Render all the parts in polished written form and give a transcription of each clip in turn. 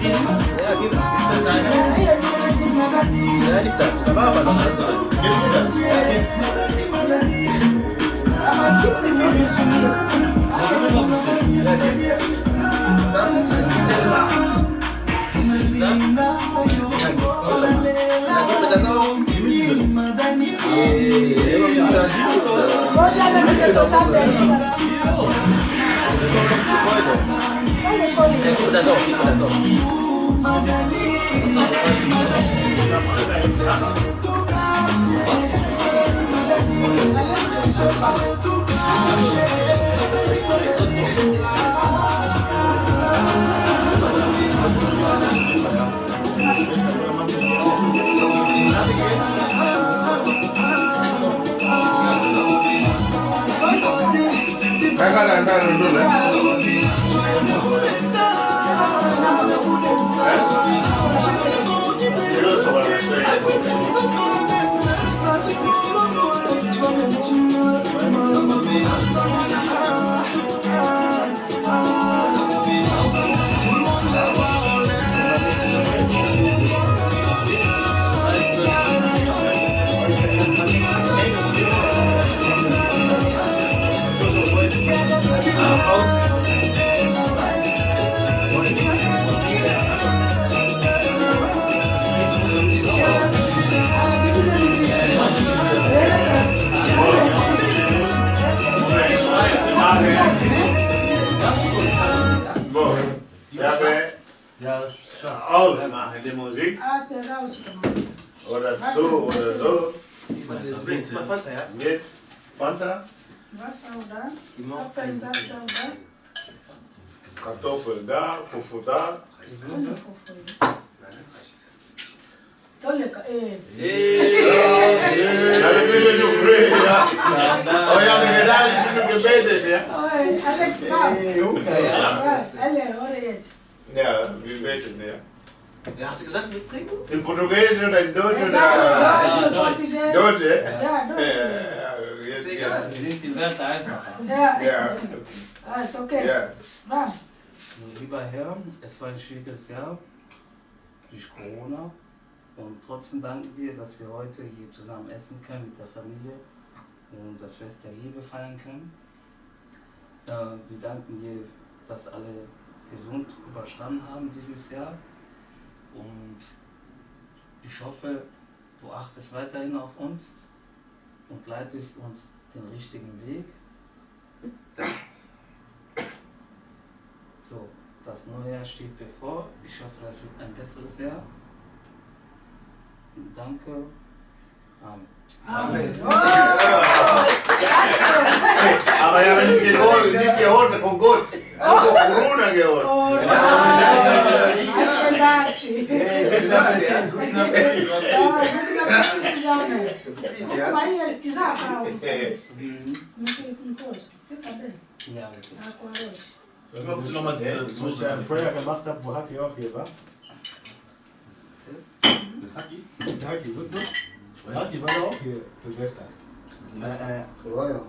Ja, gib das ein. Ja, nicht das. Da war aber noch das. Gib mir das. Ja, gib. Aber gib mir noch ein bisschen. Ja, gib. Das ist ein Teller. Ja, gib mir das auch. Ausmachen die Musik. Oder so oder so. Fanta, ja? Jetzt Fanta, Wasser oder? Apfelsaft oder? Kartoffeln da, Fufu da. Tolle, Oh ja, wir gerade schon gebetet, ja? Alex, alle, oder jetzt? Ja, wir beten, ja. Ja, hast du gesagt, du willst trinken? In Portugiesisch oder in Deutsch oder? Deutsch. Deutsch, ja? Ja, Deutsch. Jetzt, ja. Wir sind die Werte einfacher. Ja. Ja. Ist okay. Ja. Warm. Lieber Herr, es war ein schwieriges Jahr durch Corona und trotzdem danken wir, dass wir heute hier zusammen essen können mit der Familie und das Fest der Liebe feiern können. Wir danken dir, dass alle gesund überstanden haben dieses Jahr und ich hoffe, du achtest weiterhin auf uns und leitest uns den richtigen Weg. So, das neue Jahr steht bevor. Ich hoffe, das wird ein besseres Jahr. Danke. Amen. Amen. Aber ja, nicht geholt von Gott. Also Corona geholt. Ja, Ob du nochmal Wo ich einen Prayer gemacht habe, wo Haki auch hier war. mit Haki? Haki, wusstest du? Haki war auch hier, Silvester. Royal.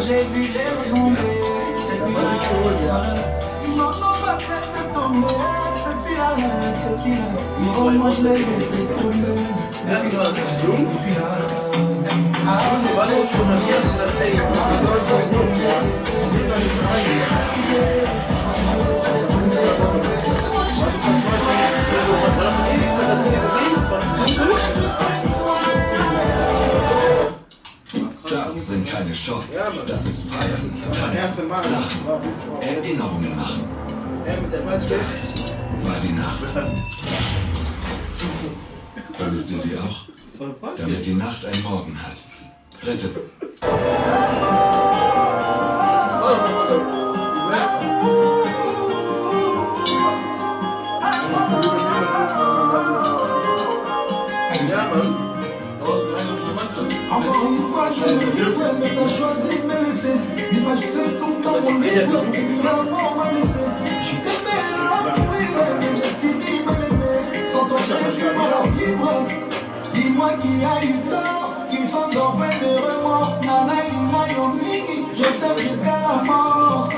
J'ai vu les tomber, c'est lui non, pas traite de tomber, depuis là, moi je l'ai fait tomber. Depuis là, Das sind keine Shots, das ist Feiern, Tanzen, Lachen, Erinnerungen machen. Das war die Nacht. Vermisst ihr sie auch? Damit die Nacht einen Morgen hat. Rettet. Encore une fois, je me regrette, mais t'as choisi de me laisser. L'image c'est tout dans mon ego, puis la mort m'a blessé. Je t'aimais à mourir, mais j'ai fini mal aimé. Sans toi, j'ai du mal à vivre. Dis-moi qui a eu tort, qui s'endort plein de remords. Nana, ina, yomi, je t'aime jusqu'à la mort.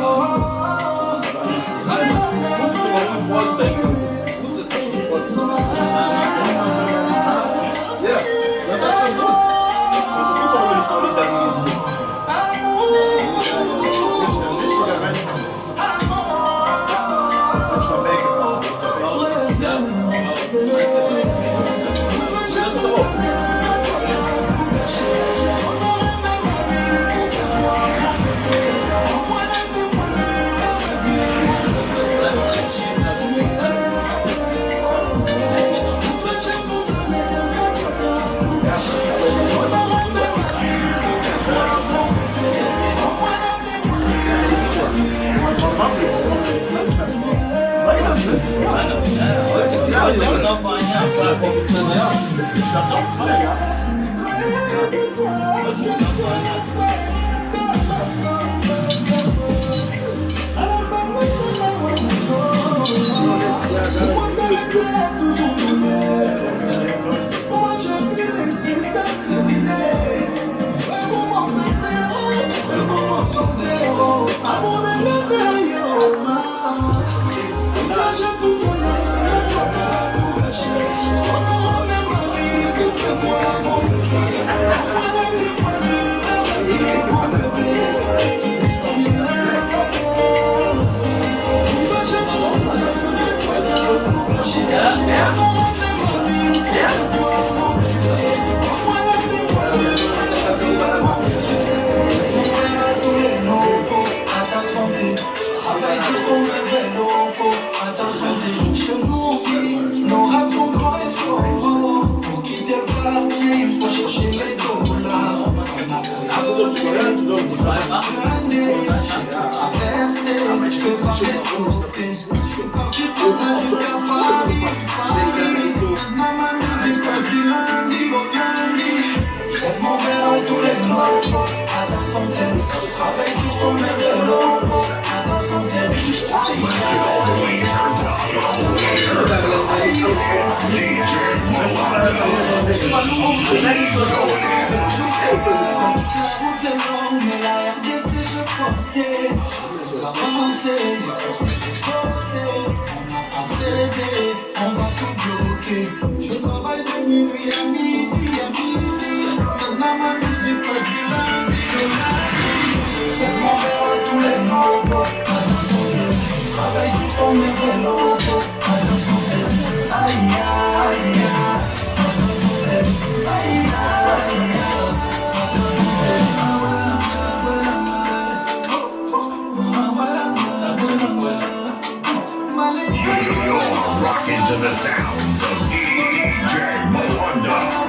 Into the sounds of DJ Mwanda.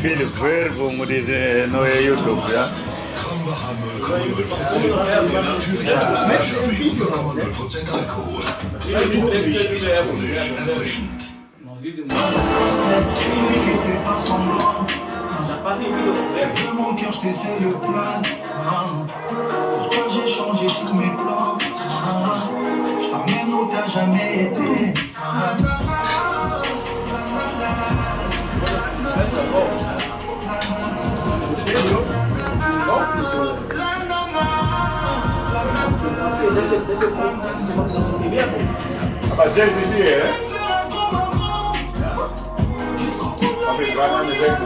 Viele Werbung mit diese neue YouTube, ja? Alkohol. Mon cœur, je t'ai fait le plan. Pour toi, j'ai changé tous mes plans. Je t'emmène où t'as jamais été. Aber Jack ist hier, hein? Aber ich war an der Jack,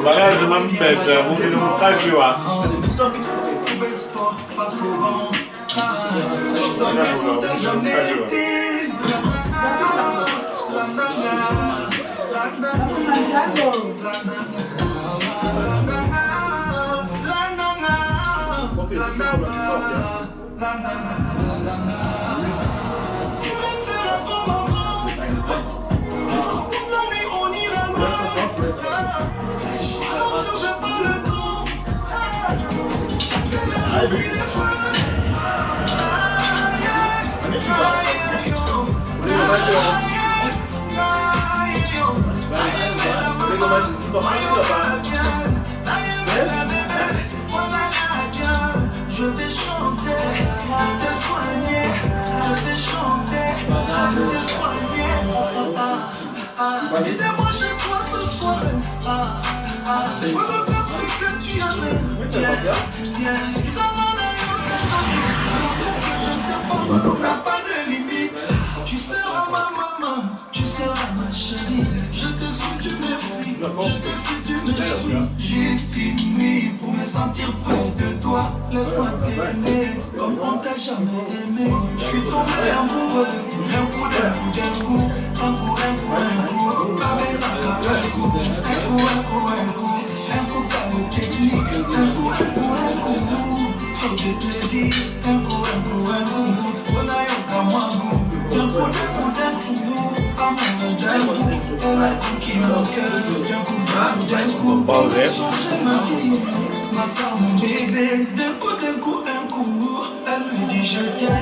Bagage m'embête, mon nom est Tajua. Je vais chanter, te soigner, je vais chanter, te soigner. Évidemment, chez toi ce soir. Je peux te faire ce que tu aimes. Ça m'en a n'a pas de limite. Tu sais chérie, je te suis, tu me fuis, je te fuis, tu me suis. Juste une nuit pour me sentir près de toi. Laisse-moi t'aimer comme on t'a jamais aimé. Je suis tombé amoureux, d'un coup, d'un coup, d'un coup, un coup, un coup, un coup, un coup, un coup, un coup, câble technique, un coup, trop de plaisir, un coup, on a eu qu'à moi, d'un coup, amour d'un coup, elle a conquis mon cœur, d'un coup, changer ma vie, ma star, mon bébé, d'un coup, un coup, elle me dit je t'aime.